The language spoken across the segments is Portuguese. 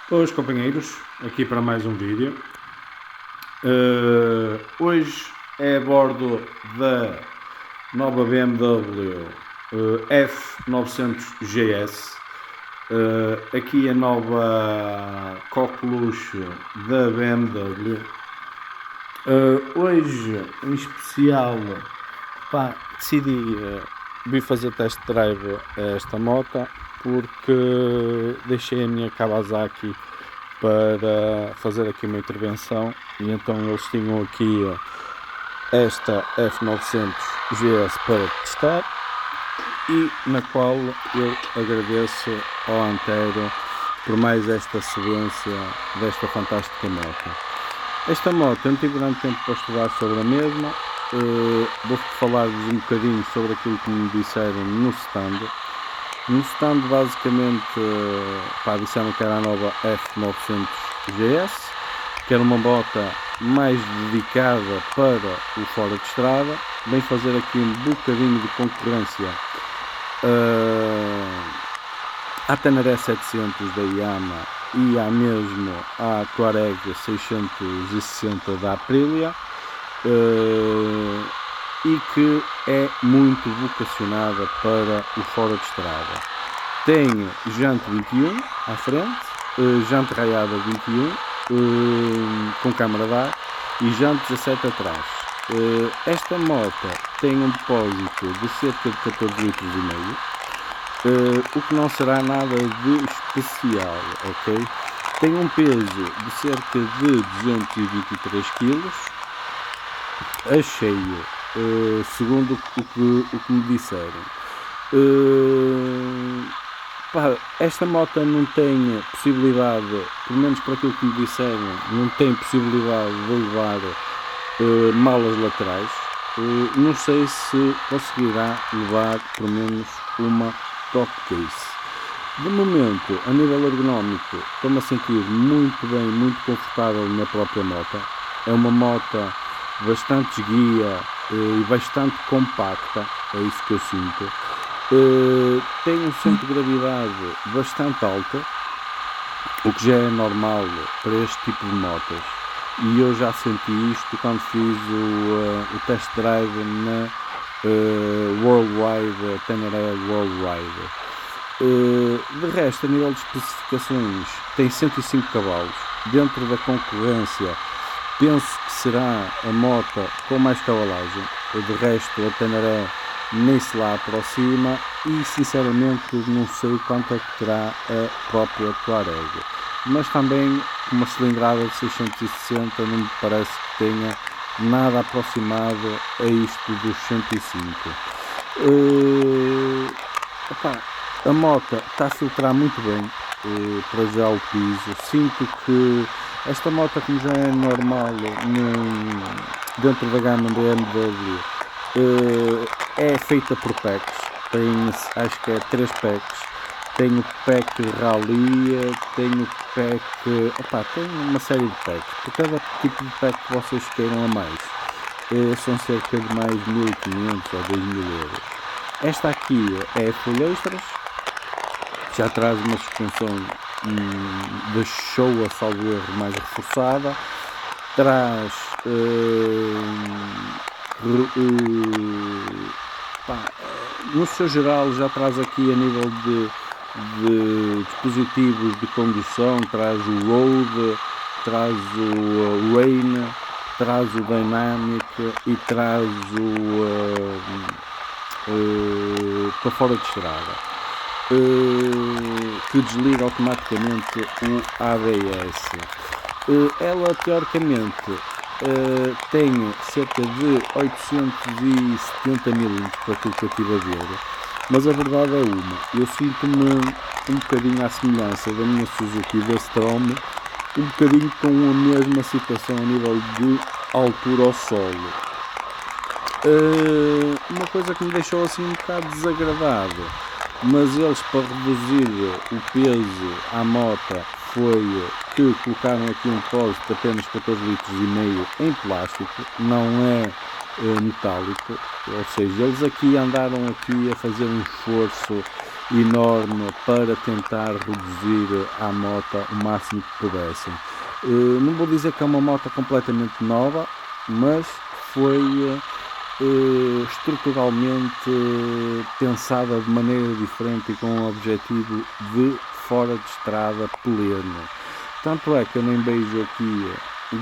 Boas companheiros, aqui para mais um vídeo. Hoje é a bordo da nova BMW F900 GS. Aqui a nova coqueluche da BMW. Hoje em especial decidi vir fazer test drive a esta moto porque deixei a minha Kawasaki para fazer aqui uma intervenção e então eles tinham aqui esta F900 GS para testar e na qual eu agradeço ao Antero por mais esta cedência desta fantástica moto. Esta moto eu não tive grande tempo para estudar sobre a mesma. Vou falar-vos um bocadinho sobre aquilo que me disseram no stand. No stand basicamente disseram que era a nova F900 GS, que era uma moto mais dedicada para o fora de estrada. Vem fazer aqui um bocadinho de concorrência à Tenere 700 da Yamaha e à mesmo à Touareg 660 da Aprilia. E que é muito vocacionada para o fora de estrada. Tem jante 21 à frente, jante raiada 21 com câmara de ar e jante 17 atrás. Esta moto tem um depósito de cerca de 14 litros e meio, o que não será nada de especial, ok? Tem um peso de cerca de 223 kg, a cheio, segundo o que me disseram. Esta moto não tem possibilidade, pelo menos para aquilo que me disseram, não tem possibilidade de levar malas laterais. Não sei se conseguirá levar pelo menos uma top case. De momento, a nível ergonómico, estou-me a sentir muito bem, muito confortável na própria moto. É uma moto bastante esguia e bastante compacta, é isso que eu sinto. Tem um centro de gravidade bastante alto, o que já é normal para este tipo de motos, e eu já senti isto quando fiz o test drive na Worldwide, Tenere Worldwide. De resto, a nível de especificações, tem 105 cavalos. Dentro da concorrência, penso que será a moto com mais cavalagem. De resto, a Tenere nem se lá aproxima e sinceramente não sei quanto é que terá a própria Touareg. Mas também uma cilindrada de 660 não me parece que tenha nada aproximado a isto dos 105. A moto está a filtrar muito bem para já o piso. Sinto que esta moto, como já é normal dentro da gama BMW, é feita por packs. Tem, acho que é 3 packs. Tem o pack Rally, tem o pack... tem uma série de packs. Por cada tipo de pack que vocês queiram a mais, são cerca de mais 1.500 ou 2.000 euros. Esta aqui é full extras. Já traz uma suspensão da Showa, salvo erro, mais reforçada. Traz no seu geral já traz aqui a nível de dispositivos de condução, traz o Road, traz o Rain, traz o Dynamic e traz para fora de estrada, que desliga automaticamente o ABS. Ela teoricamente tem cerca de 870 mm para aquilo que eu estive a ver, mas a verdade é eu sinto-me um bocadinho à semelhança da minha Suzuki da Strom, um bocadinho com a mesma situação a nível de altura ao solo. Uma coisa que me deixou assim um bocado desagradado, mas eles, para reduzir o peso à moto, foi que colocaram aqui um depósito de apenas 14,5 litros em plástico, não é metálico, ou seja, eles aqui andaram aqui a fazer um esforço enorme para tentar reduzir a moto o máximo que pudessem. Não vou dizer que é uma moto completamente nova, mas foi estruturalmente pensada de maneira diferente e com o objetivo de fora de estrada pleno. Tanto é que eu nem vejo aqui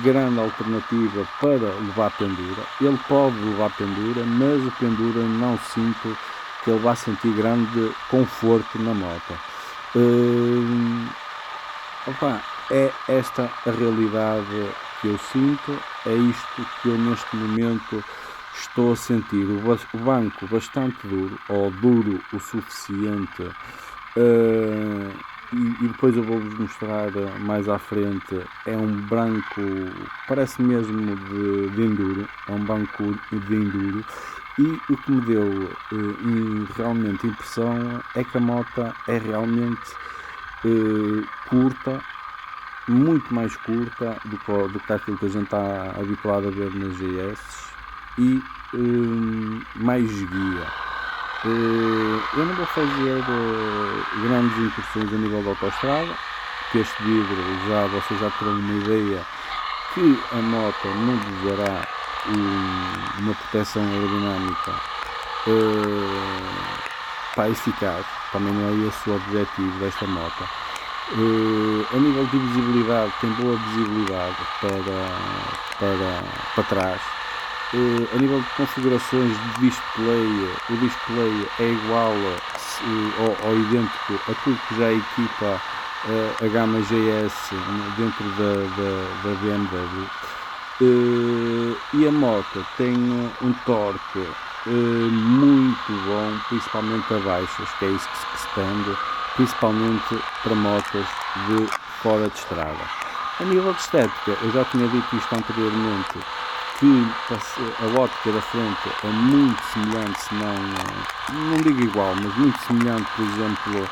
grande alternativa para levar pendura. Ele pode levar pendura, mas o pendura não sinto que ele vá sentir grande conforto na moto. É esta a realidade que eu sinto, é isto que eu neste momento estou a sentir. O banco bastante duro, ou duro o suficiente, e depois eu vou-vos mostrar mais à frente. É um banco, parece mesmo de enduro, é um banco de enduro. E o que me deu realmente impressão é que a moto é realmente curta, muito mais curta do que aquilo que a gente está habituado a ver nas GS, e mais guia. Eu não vou fazer grandes incursões a nível da autoestrada, porque este vidro vocês já terão uma ideia que a moto não vos dará uma proteção aerodinâmica eficaz. Também não é esse o objetivo desta moto. A nível de visibilidade, tem boa visibilidade para trás. A nível de configurações de display, o display é igual ou idêntico a tudo que já equipa a gama GS dentro da BMW. E a moto tem um torque muito bom, principalmente a baixas, que é isso que se pretende, principalmente para motos de fora de estrada. A nível de estética, eu já tinha dito isto anteriormente, que a ótica da frente é muito semelhante, se não digo igual, mas muito semelhante, por exemplo,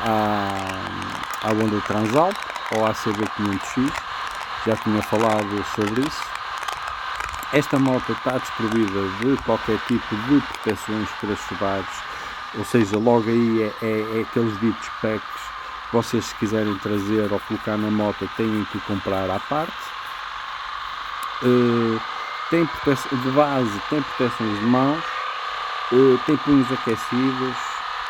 à Honda Transalp ou à CB500X. Já tinha falado sobre isso. Esta moto está desprovida de qualquer tipo de proteções para chuvares, ou seja, logo aí é aqueles ditos packs que vocês, se quiserem trazer ou colocar na moto, têm que comprar à parte. Tem proteção de base, tem proteções de mãos, tem punhos aquecidos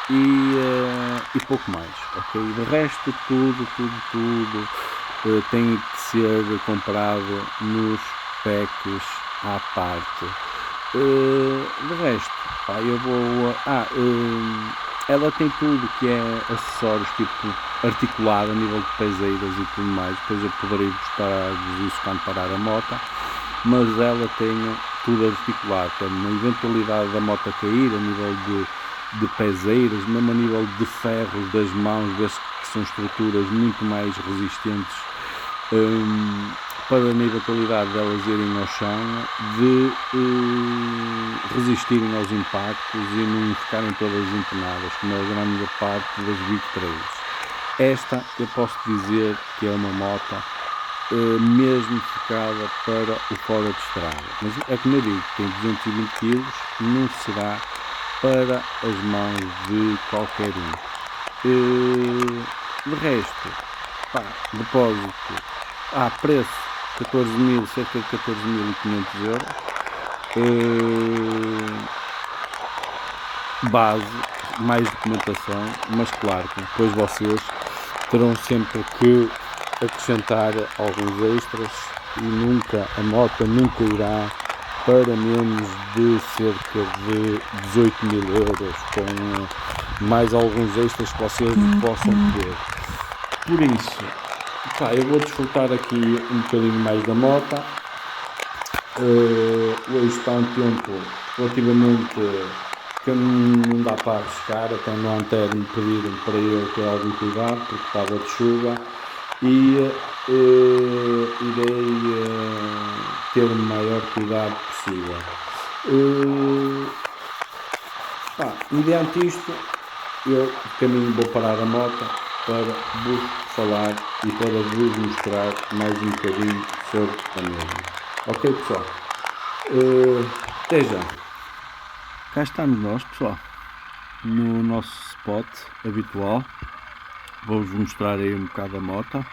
e pouco mais, ok? De resto, tudo tem que ser comprado nos packs à parte. De resto, eu vou... ela tem tudo que é acessórios, tipo articulado a nível de pezeiras e tudo mais. Depois eu poderei mostrar-vos isso quando parar a moto, mas ela tem tudo articulado. Na eventualidade da moto cair, a nível de pezeiras, mesmo a nível de ferros das mãos, vê-se que são estruturas muito mais resistentes, para na eventualidade delas irem ao chão, de resistirem aos impactos e não ficarem todas empenadas, como é a grande parte das Big Trails. Esta eu posso dizer que é uma moto mesmo focada para o fora de estrada, mas é como eu digo, tem 220 kg, não será para as mãos de qualquer um. De resto, depósito, preço cerca de 14.500 euros. Base, mais documentação, mas claro que depois vocês terão sempre que acrescentar alguns extras, e a moto nunca irá para menos de cerca de 18.000 euros, com mais alguns extras que vocês possam ter. Por isso, eu vou desfrutar aqui um bocadinho mais da moto. Hoje está um tempo relativamente que não dá para arriscar, até no Antero me pediram para eu ter algum cuidado porque estava de chuva, e irei ter o maior cuidado possível. Mediante isto, eu de caminho vou parar a moto para vos falar e para vos mostrar mais um bocadinho sobre a mesma. Ok, pessoal? Até já. Cá estamos nós, pessoal. no nosso spot habitual. Vou-vos mostrar aí um bocado a moto,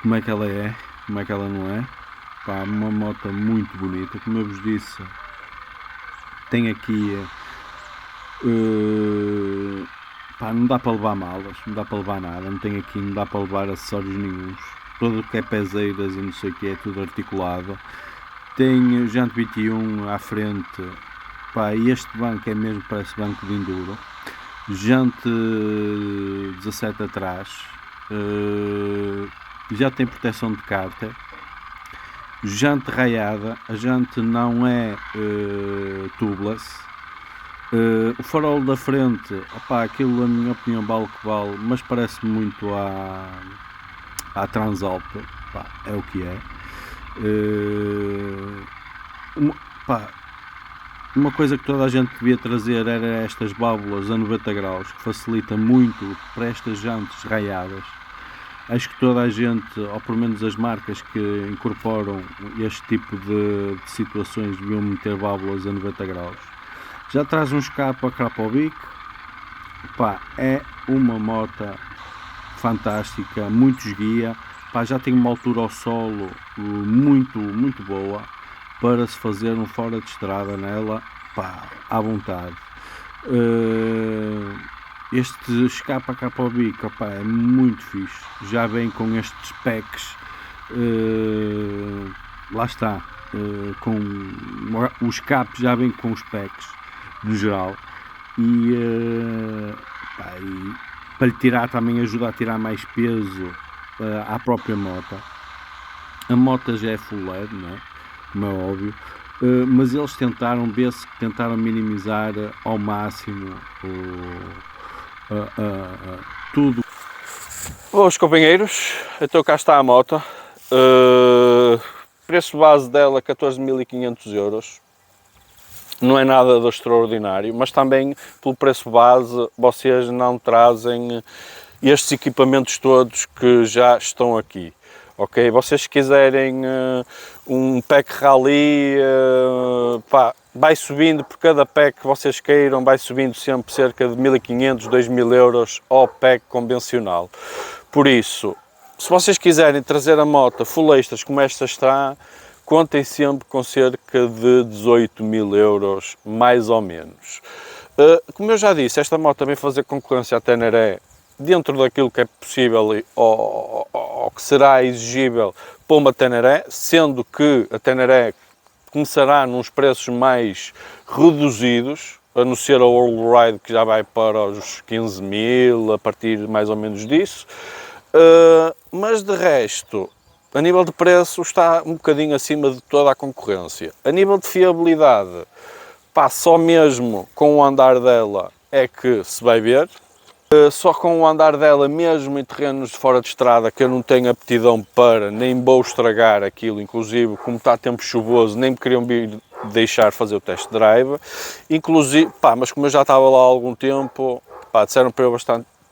como é que ela é, como é que ela não é. Pá, uma moto muito bonita, como eu vos disse, tem aqui, pá, não dá para levar malas, não dá para levar nada, não tem aqui, não dá para levar acessórios nenhuns, tudo que é pezeiras e não sei o que é tudo articulado. Tem jante 21 à frente, pá, e este banco é mesmo, parece banco de enduro. Jante 17 atrás, já tem proteção de cárter. Jante raiada, a jante não é tubeless. O farol da frente, opá, aquilo na minha opinião vale o que vale, mas parece muito à Transalp, pá, é o que é. Pá, uma coisa que toda a gente devia trazer era estas válvulas a 90 graus, que facilita muito para estas jantes raiadas. Acho que toda a gente, ou pelo menos as marcas que incorporam este tipo de situações, deviam meter válvulas a 90 graus. Já traz um escape a Krapovic, pá, é uma moto fantástica, muito esguia, pá, já tem uma altura ao solo muito boa para se fazer um fora de estrada nela, pá, à vontade. Este escape a Krapovic, pá, é muito fixe, já vem com estes packs, lá está, com o escape já vem com os packs no geral e, pá, e para lhe tirar também ajuda a tirar mais peso à própria moto. A moto já é full LED, não é? Como é óbvio, mas eles tentaram, vê-se que tentaram minimizar ao máximo tudo. Boas companheiros, então cá está a moto, preço base dela 14.500€. Não é nada do extraordinário, mas também pelo preço base vocês não trazem estes equipamentos todos que já estão aqui. Ok? Vocês se quiserem um pack rally, pá, vai subindo por cada pack que vocês queiram, vai subindo sempre cerca de 1.500, 2.000€ ao pack convencional. Por isso, se vocês quiserem trazer a moto full extras como esta está, contem sempre com cerca de 18.000€, mais ou menos. Como eu já disse, esta moto também fazer concorrência à Teneré dentro daquilo que é possível ou que será exigível para uma Teneré, sendo que a Teneré começará nos preços mais reduzidos, a não ser a All Ride que já vai para os 15.000, a partir mais ou menos disso. Mas de resto, a nível de preço está um bocadinho acima de toda a concorrência. A nível de fiabilidade, pá, só mesmo com o andar dela é que se vai ver. Só com o andar dela, mesmo em terrenos de fora de estrada, que eu não tenho aptidão para, nem vou estragar aquilo, inclusive, como está tempo chuvoso, nem me queriam vir deixar fazer o test drive. Inclusive, pá, mas como eu já estava lá há algum tempo, pá, disseram para eu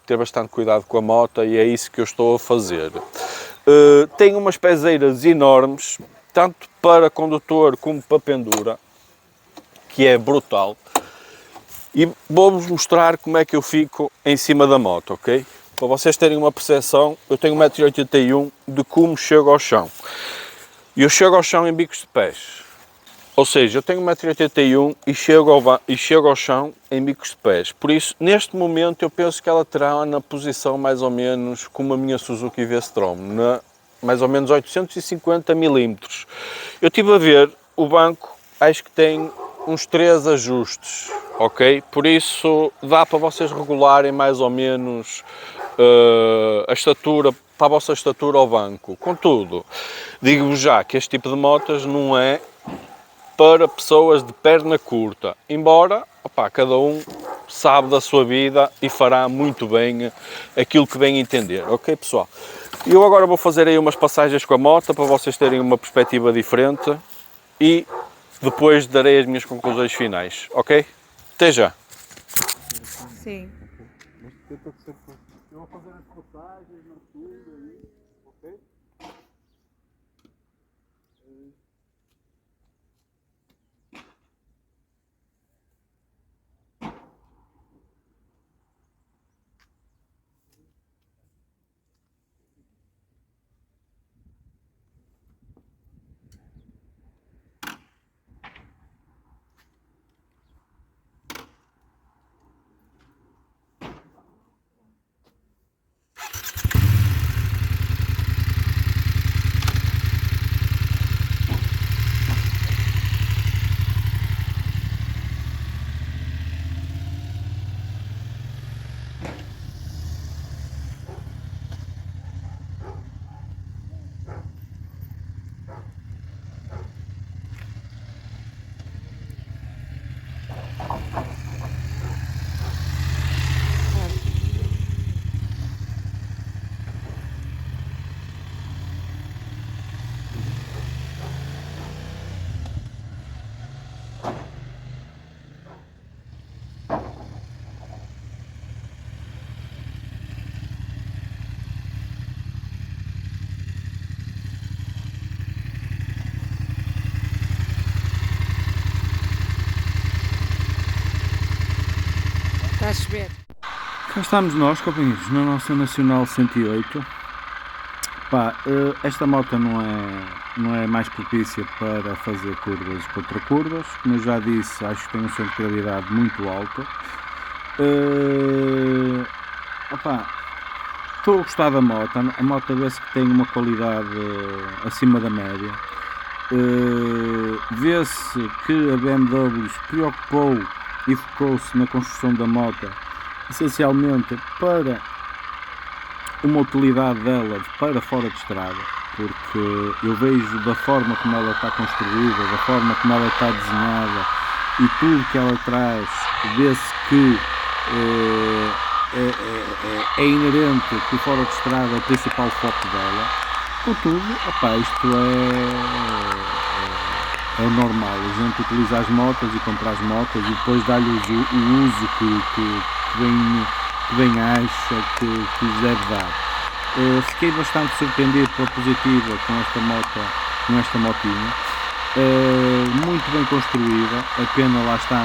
ter bastante cuidado com a moto e é isso que eu estou a fazer. Tem umas pezeiras enormes, tanto para condutor como para pendura, que é brutal. E vou-vos mostrar como é que eu fico em cima da moto, ok? Para vocês terem uma percepção, eu tenho 1,81 m de como chego ao chão. E eu chego ao chão em bicos de pés. Ou seja, eu tenho 1,81 m e chego ao chão em bicos de pés. Por isso, neste momento, eu penso que ela terá na posição mais ou menos como a minha Suzuki V-Strom, na mais ou menos 850 mm. Eu estive a ver, o banco, acho que tem uns 3 ajustes, ok? Por isso dá para vocês regularem mais ou menos a estatura, para a vossa estatura ao banco. Contudo, digo-vos já que este tipo de motas não é para pessoas de perna curta, embora, opá, cada um sabe da sua vida e fará muito bem aquilo que bem entender, ok pessoal? Eu agora vou fazer aí umas passagens com a moto para vocês terem uma perspectiva diferente e depois darei as minhas conclusões finais, ok? Até já! Sim. Eu vou fazer as passagens na altura aí, ok? Está a chover. Cá estamos nós, companheiros, na nossa Nacional 108. Esta moto não é mais propícia para fazer curvas contra curvas. Como eu já disse, acho que tem um centro de gravidade muito alto. Estou a gostar da moto. A moto vê-se que tem uma qualidade acima da média. Vê-se que a BMW se preocupou e focou-se na construção da moto essencialmente para uma utilidade dela para fora de estrada, porque eu vejo da forma como ela está construída, da forma como ela está desenhada e tudo que ela traz, vê-se que é inerente que fora de estrada é o principal foco dela. Contudo, isto é normal, a gente utiliza as motas e compra as motas e depois dá-lhe o uso que bem acha que lhes deve dar. Fiquei bastante surpreendido pela positiva com esta motinha, muito bem construída. A pena lá está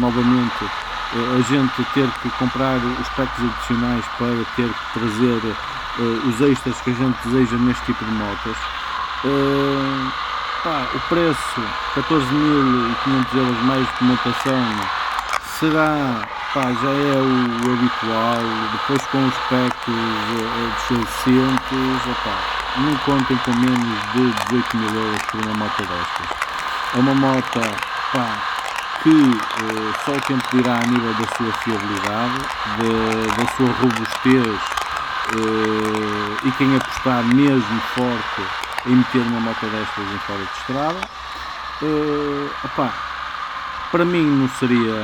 novamente a gente ter que comprar os packs adicionais para ter que trazer os extras que a gente deseja neste tipo de motas. O preço 14.500€ mais documentação será, já é o habitual. Depois com os packs suficientes, não contem com menos de 18.000€ por uma moto destas. É uma moto que só o tempo dirá a nível da sua fiabilidade, da sua robustez, e quem apostar mesmo forte em meter uma moto destas em fora de estrada, para mim não seria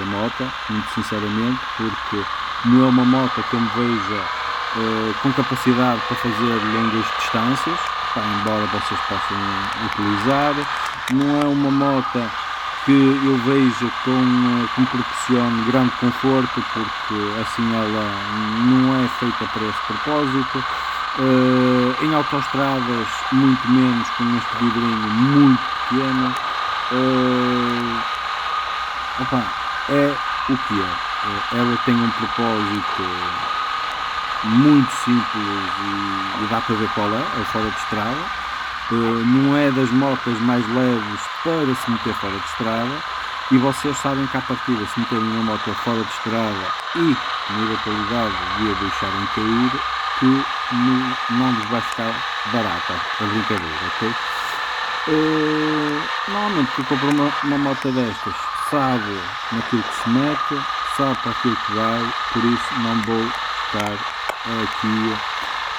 moto, muito sinceramente, porque não é uma moto que eu me veja com capacidade para fazer longas distâncias, embora vocês possam utilizar. Não é uma moto que eu vejo que me proporcione grande conforto, porque assim ela não é feita para esse propósito. Em autoestradas, muito menos, com este vidrinho muito pequeno. É o que é. Ela tem um propósito muito simples e dá para ver qual é fora de estrada. Não é das motas mais leves para se meter fora de estrada, e vocês sabem que à partida, se meterem uma moto fora de estrada e na eventualidade de a deixarem cair, que não lhes vai ficar barata a brincadeira, ok? Normalmente quem compra uma moto destas sabe naquilo que se mete, sabe para aquilo que vai, por isso não vou estar aqui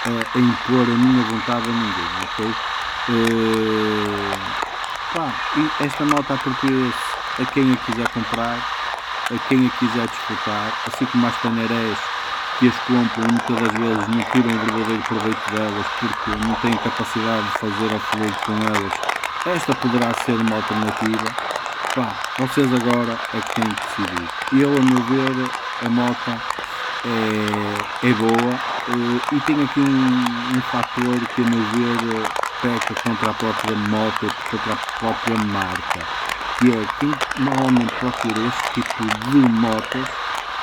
a impor a minha vontade a ninguém, ok? E esta moto apropria-se a quem a quiser comprar, a quem a quiser desfrutar, assim como as paneirés que as compram muitas das vezes não tiram o verdadeiro proveito delas porque não têm capacidade de fazer offload com elas. Esta poderá ser uma alternativa. Vocês agora é que têm que decidir. Eu, a meu ver, a moto é boa, e tem aqui um fator que, a meu ver, peca contra a própria moto, contra a própria marca, que é quem normalmente procura este tipo de motos,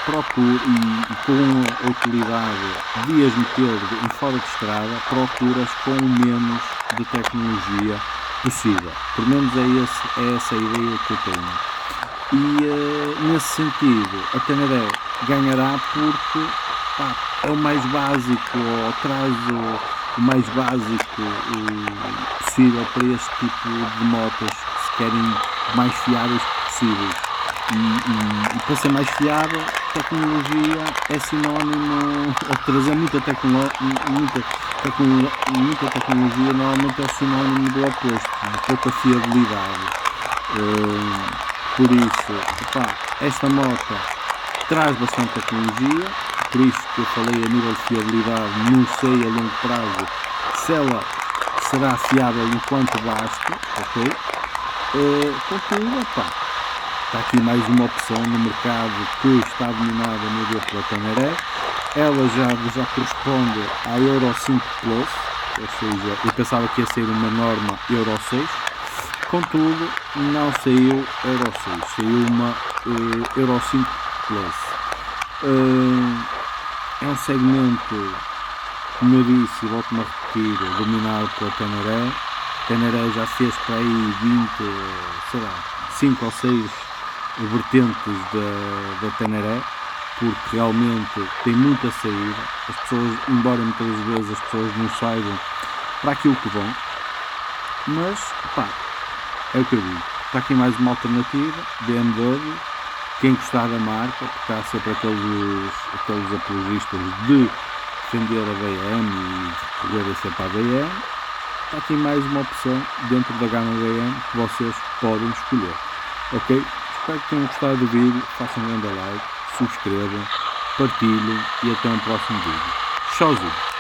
procura, e com a utilidade de as meter em fora de estrada, procura-as com o menos de tecnologia possível. Por menos é essa a ideia que eu tenho. E nesse sentido, a Teneré ganhará porque é o mais básico, ou traz o mais básico possível para este tipo de motos que se querem mais fiáveis possíveis. E para ser mais fiável, tecnologia é sinónimo, trazer muita tecnologia normalmente é sinónimo do oposto, de pouca fiabilidade. Por isso, esta moto traz bastante tecnologia, por isso que eu falei a nível de fiabilidade, não sei a longo prazo se ela será fiável enquanto baste, ok? Contudo, está aqui mais uma opção no mercado que está dominada no meu pela Teneré. Ela já corresponde à Euro 5 Plus, ou seja, eu pensava que ia ser uma norma Euro 6, contudo não saiu Euro 6, saiu uma Euro 5 Plus. É um segmento, como eu disse, e volto-me a repetir, dominado pela Teneré. Teneré já fez para aí 20, sei lá, 5 ou 6 vertentes da Teneré, porque realmente tem muita saída. As pessoas, embora muitas vezes as pessoas não saibam para aquilo que vão, mas pá, é o que eu digo. Está aqui mais uma alternativa, BMW. Quem gostar da marca, porque há sempre aqueles apologistas de defender a BM e recorrerem sempre à BM, está aqui mais uma opção dentro da gama BM que vocês podem escolher. Ok? Espero que tenham gostado do vídeo, façam um grande like, subscrevam, partilhem e até um próximo vídeo. Tchauzinho!